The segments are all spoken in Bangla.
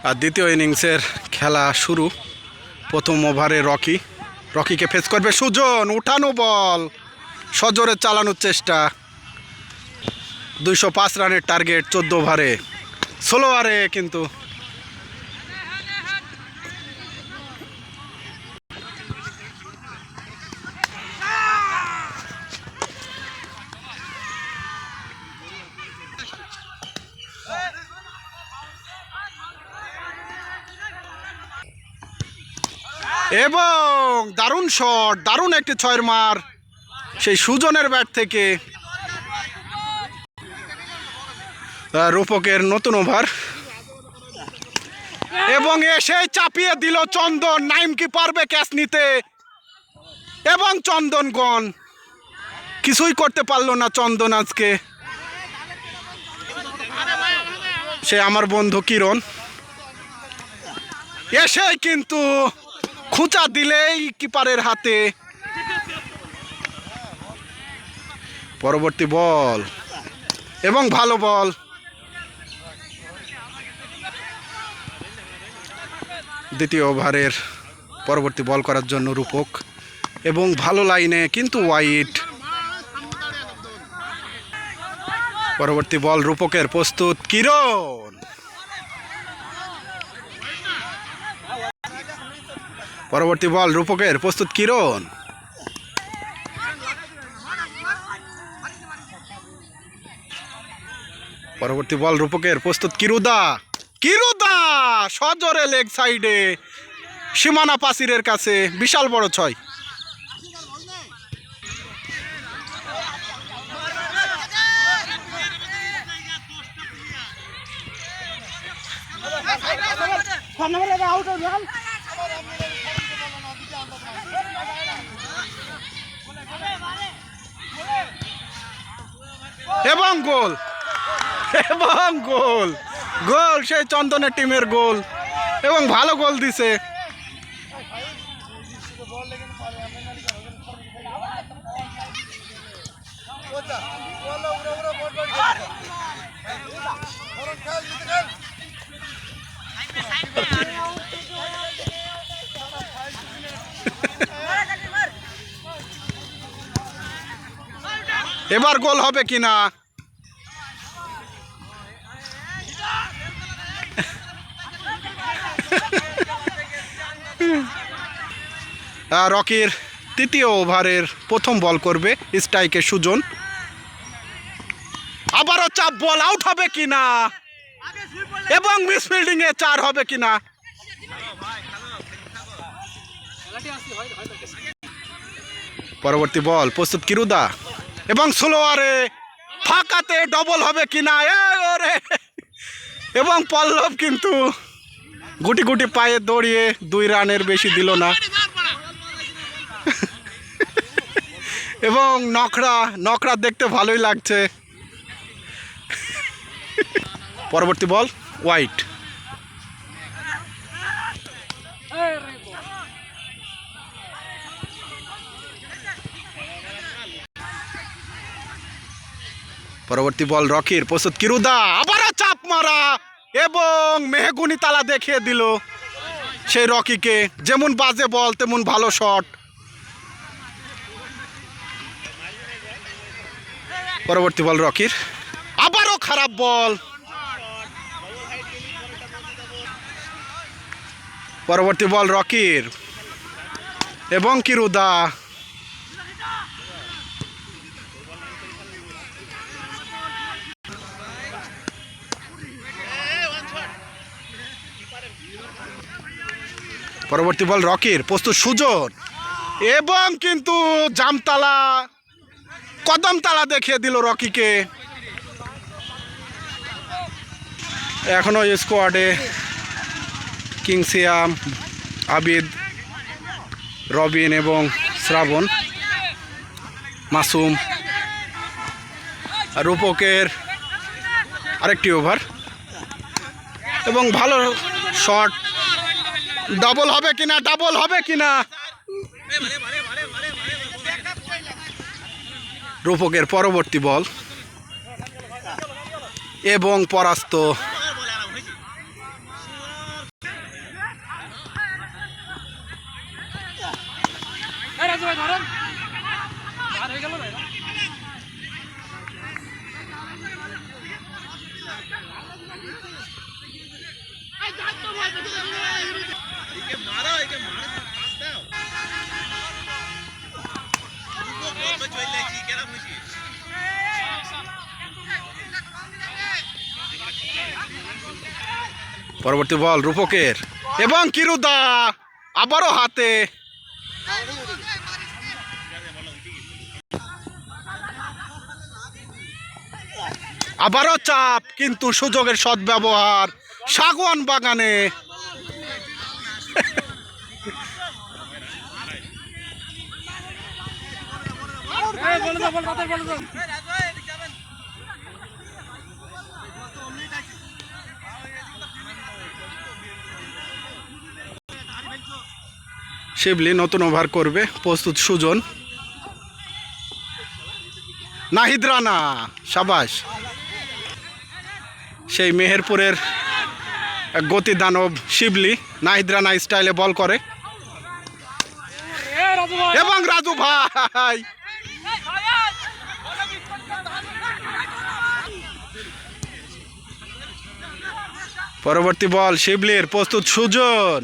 আর দ্বিতীয় ইনিংসের খেলা শুরু। প্রথম ওভারে রকিকে ফেস করবে সুজন। উঠানো বল, সজোরে চালানোর চেষ্টা। 205 রানের টার্গেট 14 ওভারে। স্লোয়ারে কিন্তু এবং দারুণ শট, দারুণ একটি 6 মার সেই সুজনের ব্যাট থেকে। রূপকের নতুন ওভার এবং এসে চাপিয়ে দিল চন্দন। নাইম কি পারবে ক্যাচ নিতে? এবং চন্দন গন, কিছুই করতে পারলো না চন্দন আজকে। সে আমার বন্ধু কিরণ এসে কিন্তু খুঁচা দিলেই কিপারের হাতে। পরবর্তী বল এবং ভালো বল। দ্বিতীয় ওভারের পরবর্তী বল করার জন্য রূপক এবং ভালো লাইনে কিন্তু ওয়াইড। পরবর্তী বল রূপকের, প্রস্তুত কিরণ। পরবর্তী বল রূপকের, প্রস্তুত কিরণ। পরবর্তী বল রূপকের, প্রস্তুত কিরুদা। সজোরে লেগ সাইডে সীমানা পাসিরের কাছে, বিশাল বড় 6। এবং গোল, এবং গোল, গোল সেই চন্দনের টিমের গোল এবং ভালো গোল দিছে। এবার গোল হবে কিনা? রকির তৃতীয় ওভারের প্রথম বল করবে স্ট্রাইকে সুজন। আবারও চাপ বল, আউট হবে কিনা এবং মিসফিল্ডিং এ 4 হবে কিনা। পরবর্তী বল, প্রস্তুত কিরুদা এবং স্লোয়ারে ফাঁকাতে ডবল হবে কিনা। এবং পল্লব কিন্তু গুটি গুটি পায়ে দৌড়িয়ে 2 রানের বেশি দিল না। এবং নকরা দেখতে ভালোই লাগছে। পরবর্তী বল ওয়াইড। পরবর্তী বল রকির, প্রস্তুত কিরুদা। আবারও চাপ মারা এবং মেহগুনি তালা দেখিয়ে দিল সেই রকিকে। যেমন বাজে বল তেমন ভালো শট। পরবর্তী বল রকির, আবারও খারাপ বল। পরবর্তী বল রকির এবং কিরুদা। পরবর্তী বল রকির, প্রস্তুত সুজন এবং কিন্তু জামতালা, কদমতালা দেখিয়ে দিল রকিকে। এখনো স্কোয়াডে কিংসিয়াম, আবিদ, রবিন এবং শ্রাবণ, মাসুম। আর রূপকের আরেকটি ওভার এবং ভালো শট। ডাবল হবে কিনা, ডাবল হবে কিনা। রূপকের পরবর্তী বল এবং পরাস্ত। পরবর্তী বল রূপকের এবং কিরুদা আবারও হাতে। আবারও চাপ, কিন্তু সুযোগের সদ্ব্যবহার সাগওয়ান বাগানে। শিবলি নতুন ওভার করবে, প্রস্তুত সুজন। নাহিদ রানা, সাবাস। সেই মেহেরপুরের গতি দানব শিবলি নাহিদ রানা স্টাইলে বল করে এবং রাজু ভাই পরবর্তী বল শিবলির, প্রস্তুত সুজন।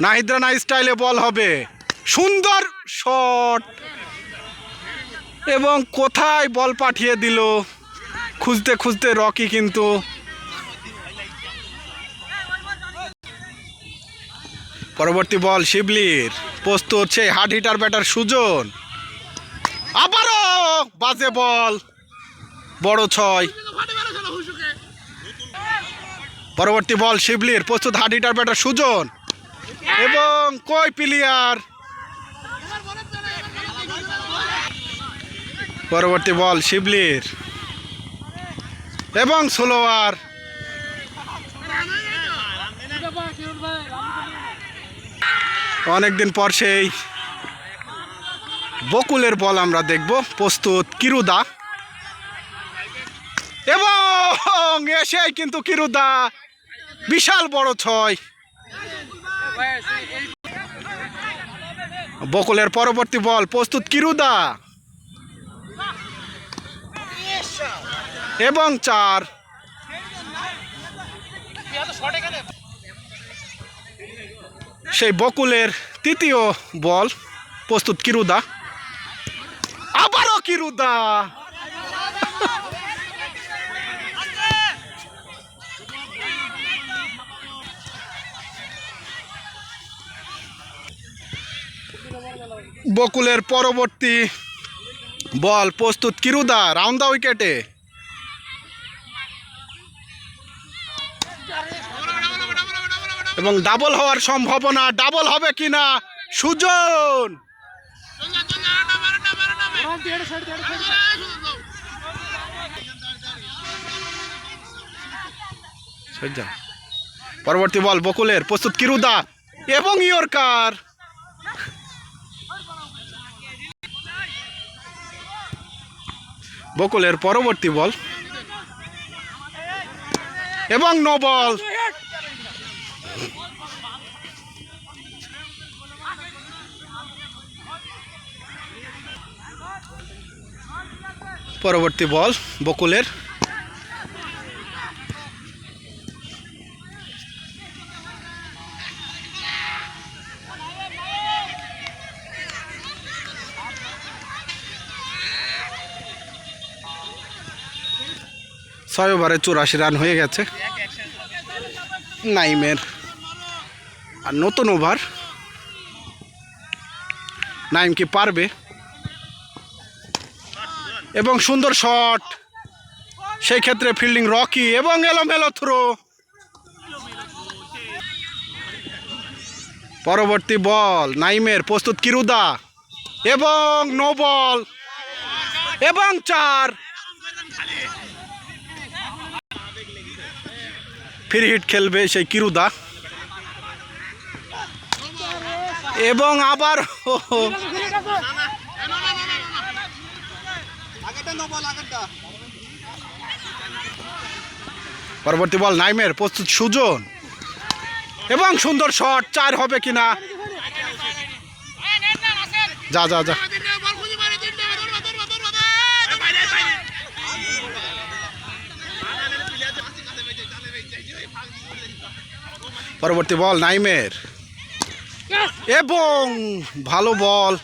নাহিদ রানা স্টাইলে বল হবে, সুন্দর শট এবং কোথায় বল পাঠিয়ে দিল, খুঁজতে খুঁজতে রকি। কিন্তু পরবর্তী বল শিবলির, প্রস্তুত সেই হার্ড হিটার ব্যাটার সুজন। আবারও বাজে বল, বড় 6। পরবর্তী বল শিবলির, প্রস্তুত হার্ড হিটার ব্যাটার সুজন এবং কই প্লেয়ার। পরবর্তী বল শিবলির এবং স্লোয়ার। অনেকদিন পর সেই বকুলের বল আমরা দেখব, প্রস্তুত কিরুদা এবং এসেই কিন্তু কিরুদা বিশাল বড় 6। বকুলের পরবর্তী বল, প্রস্তুত কিরুদা এবং 4। সেই বকুলের তৃতীয় বল, প্রস্তুত কিরুদা, আবারও কিরুদা। বকুলের পরবর্তী বল, প্রস্তুত কিরুদা, রাউন্ড দা উইকেটে এবং ডাবল হওয়ার সম্ভাবনা। ডাবল হবে কিনা সুজন। পরবর্তী বল বকুলের, প্রস্তুত কিরুদা এবং ইয়র্কার। বকুলের পরবর্তী বল এবং নো বল। পরবর্তী বল বকুলের ছয় ওভারে 84 রান হয়ে গেছে নাইমের। আর নতুন ওভার, নাইম কি পারবে? এবং সুন্দর শট, সেই ক্ষেত্রে ফিল্ডিং রকি এবং এলোমেলো থ্রো। পরবর্তী বল নাইমের, প্রস্তুত কিরুদা এবং নো বল এবং 4। ফ্রি হিট খেলবে সেই কিরুদা এবং আবার পরবর্তী বল নাইমের, প্রস্তুত সুজন এবং সুন্দর শট। 4 হবে কিনা? যা যা যা। পরবর্তী বল নাইমের এবং ভালো বল।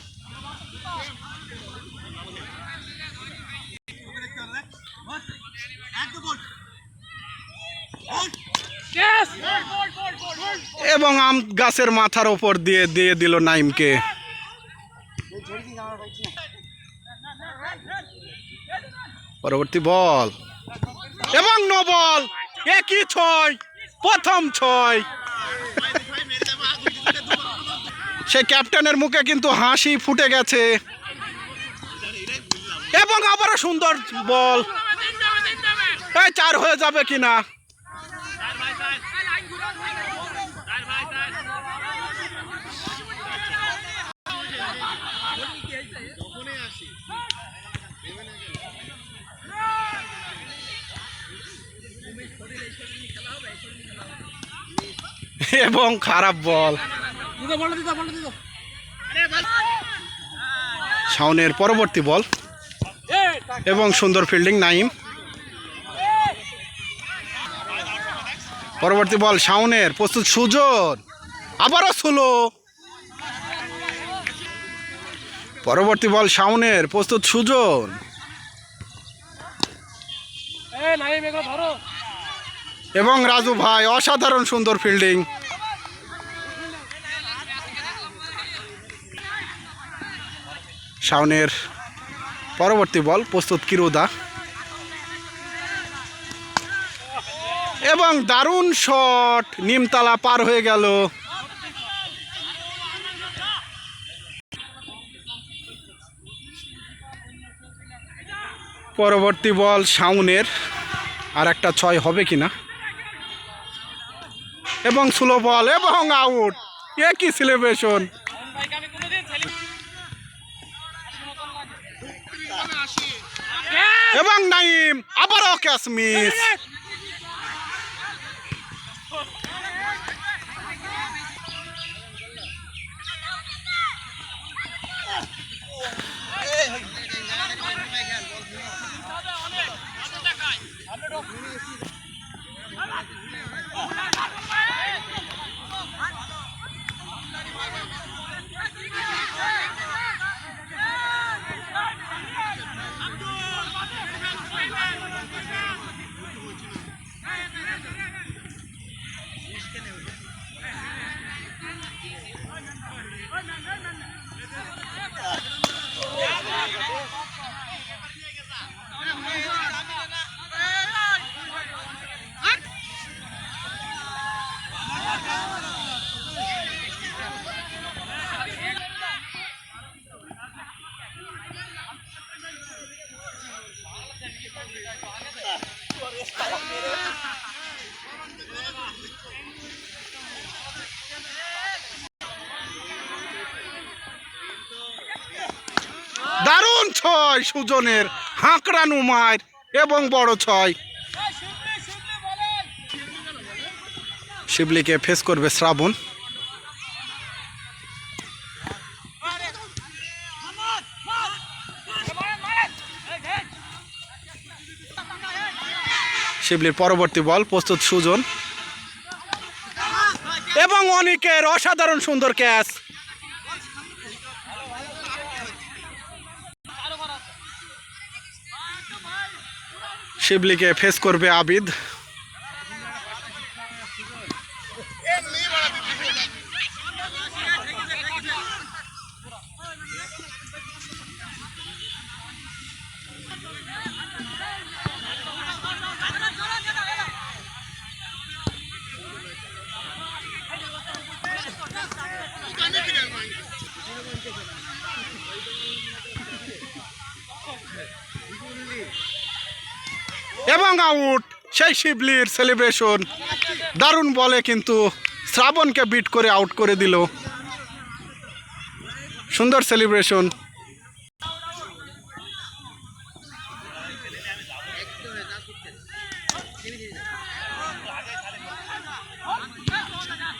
এবং আম গাছের মাথার ওপর দিয়ে দিয়ে দিল নাইমকে। পরবর্তী বল এবং নো বল, একই ছয়, প্রথম ছয়। সে ক্যাপ্টেনের মুখে কিন্তু হাসি ফুটে গেছে এবং আবারও সুন্দর বল। এই 4 হয়ে যাবে কিনা। এবং খারাপ বল। শাওনের পরবর্তী বল এবং সুন্দর ফিল্ডিং নাইম। পরবর্তী বল শাওনের, প্রস্তুত সুজন, আবারও স্লো। পরবর্তী বল শাওনের, প্রস্তুত সুজন এবং রাজু ভাই, অসাধারণ সুন্দর ফিল্ডিং। শাওনের পরবর্তী বল, প্রস্তুত কিরুদা এবং দারুণ শট, নিমতলা পার হয়ে গেল। পরবর্তী বল শাওনের, আর একটা 6 হবে কিনা এবং স্লো বল এবং আউট। একই সেলিব্রেশন। এবং নাইম আবারও ক্যাচ মিস। দারুণ 6 সুজনের, হাঁকড়ানো মার এবং বড় 6। শিবলিকে ফেস করবে শ্রাবণ। শিবলির পরবর্তী বল, প্রস্তুত সুজন এবং অনিকের অসাধারণ সুন্দর ক্যাচ। শিবলিকে ফেস করবে আবিদ। এবং আউট। সেই শিবলির সেলিব্রেশন, দারুণ বলে কিন্তু শ্রাবণকে বিট করে আউট করে দিল। সুন্দর সেলিব্রেশন।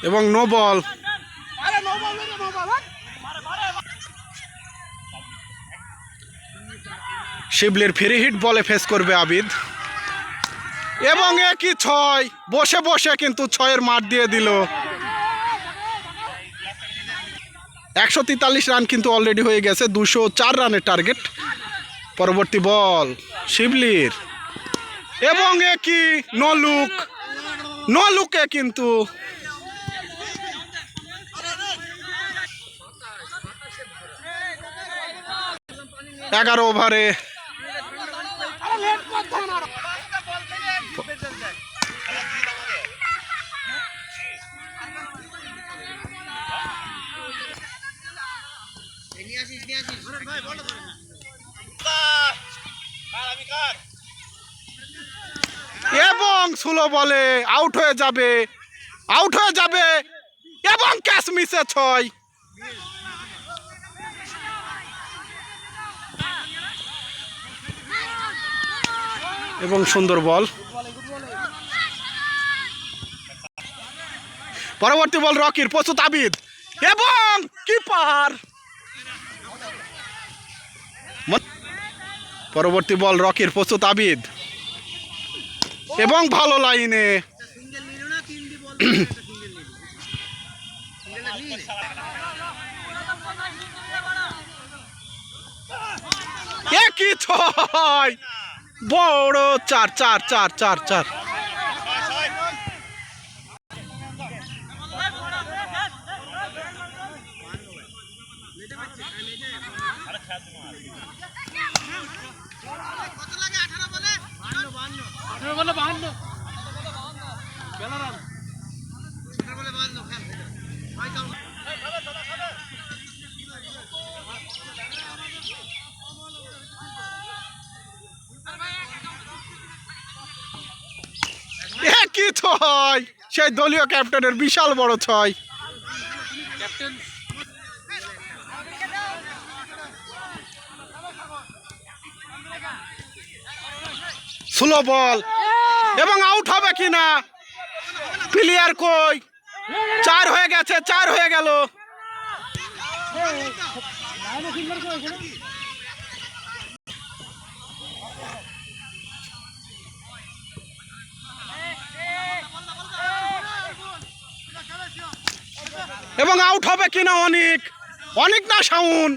এবং নো বল। শিবলির ফ্রি হিট বলে ফেস করবে আবিদ এবং একই 6, বসে বসে কিন্তু 6-এর মার দিয়ে দিল। 143 রান কিন্তু অলরেডি হয়ে গেছে, 204 রানের টার্গেট। পরবর্তী বল শিবলির এবং একই নো লুকে কিন্তু 11 ওভারে এবং স্লো বলে আউট হয়ে যাবে এবং ক্যাচ মিসে 6 এবং সুন্দর বল। পরবর্তী বল রকির, প্রস্তুত আবিদ এবং কিপার। পরবর্তী বল রকির, প্রস্তুত আবিদ এবং ভালো লাইনে। একই 6, বড় 4 4 4 4 4। একই 6, সেই দলীয় ক্যাপ্টেনের বিশাল বড় 6। স্লো বল এবং আউট হবে কিনা, প্লেয়ার কই, 4 হয়ে গেছে, 4 হয়ে গেল। এবং আউট হবে কিনা, অনেক না শাউন,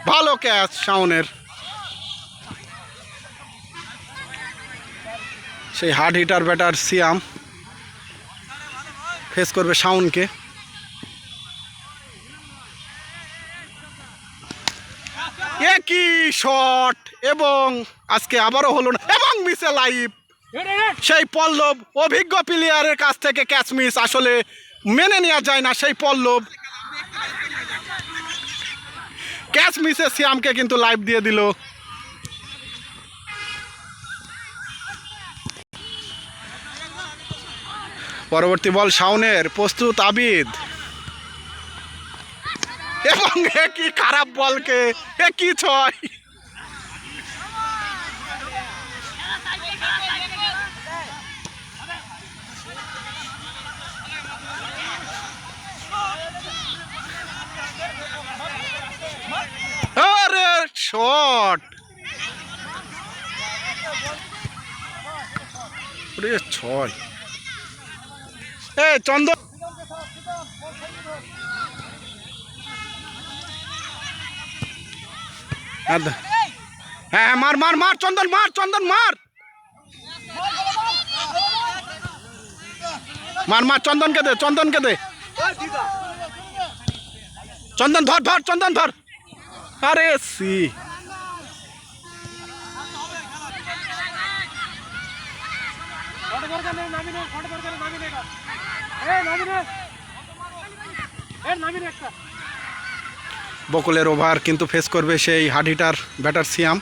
ভালো ক্যাচ শাউনের। সেই হার্ড হিটার ব্যাটার সিয়াম ফেস করবে শাউনকে। একই শট এবং আজকে আবারও হলো না এবং মিসে লাইভ। সেই পল্লব, অভিজ্ঞ প্লেয়ারের কাছ থেকে ক্যাচ মিস আসলে মেনে নেওয়া যায় না। সেই পল্লব ক্যাচ মিসে সিয়ামকে কিন্তু লাইভ দিয়ে দিল। পরবর্তী বল শাউনের, প্রস্তুত আবিদ এবং একই খারাপ বলকে একই 6। আরে শট, 6। এই চন্দন, হ্যাঁ মার মার মার চন্দন, মার চন্দন, মার মার মার চন্দনকে দে, চন্দনকে দে, চন্দন ধর ধর, চন্দন ধর। আরে সি বকুলের ওভার কিন্তু ফেস করবে সেই হার্ড হিটার ব্যাটার সিয়াম।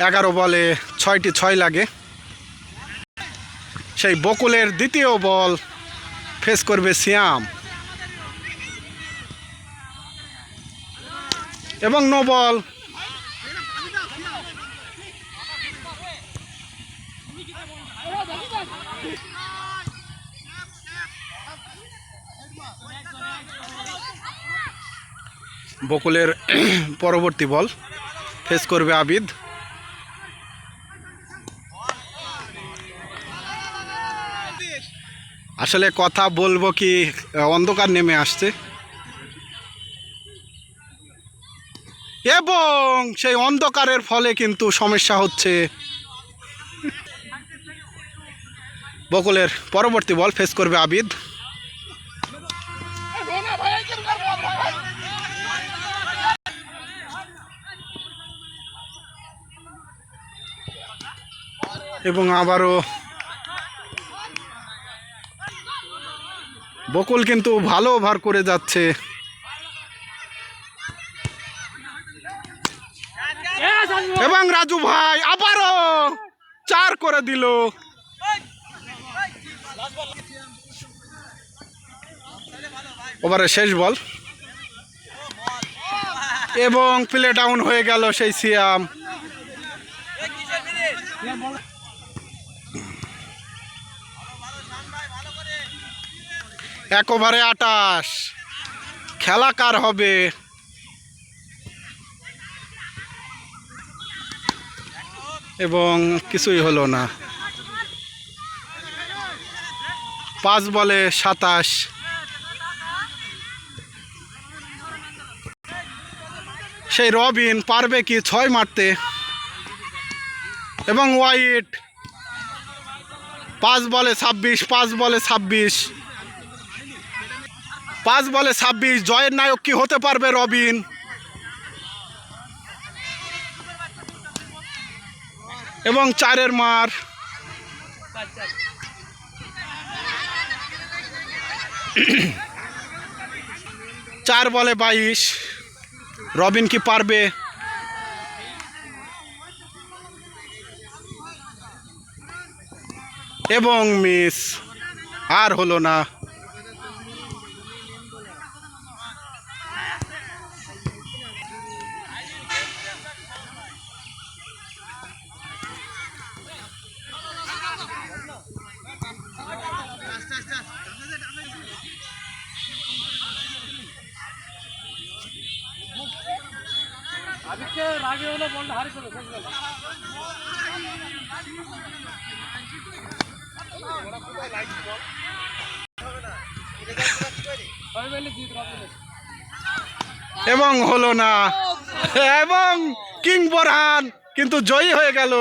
11 বলে 6টি 6 লাগে। সেই বকুলের দ্বিতীয় বল ফেস করবে সিয়াম এবং নো বল। বকুলের পরবর্তী বল ফেস করবে আবিদ। আসলে কথা বলবো কি, অন্ধকার নেমে আসছে এবং সেই অন্ধকারের ফলে কিন্তু সমস্যা হচ্ছে। বকুলের পরবর্তী বল ফেস করবে আবিদ এবং আবারও বকুল কিন্তু ভালো ওভার করে যাচ্ছে। এবং রাজু ভাই আবারও 4 করে দিল। ওভারের শেষ বল এবং প্লে ডাউন হয়ে গেল সেই সিয়াম। এক ওভারে 28। খেলা কার হবে? এবং কিছুই হলো না। 5 বলে 27। সেই রবিন পারবে কি 6 মারতে? এবং ওয়াইট 5 বলে 26, 5 বলে 26, 5 বলে 26। জয়ের নায়ক কি হতে পারবে রবিন? এবং 4-এর মার। চার বলে 22। রবিন কি পারবে? এবং মিস, আর হলো না। এবং হলো না। এবং কিং বোরহান কিন্তু জয়ী হয়ে গেল।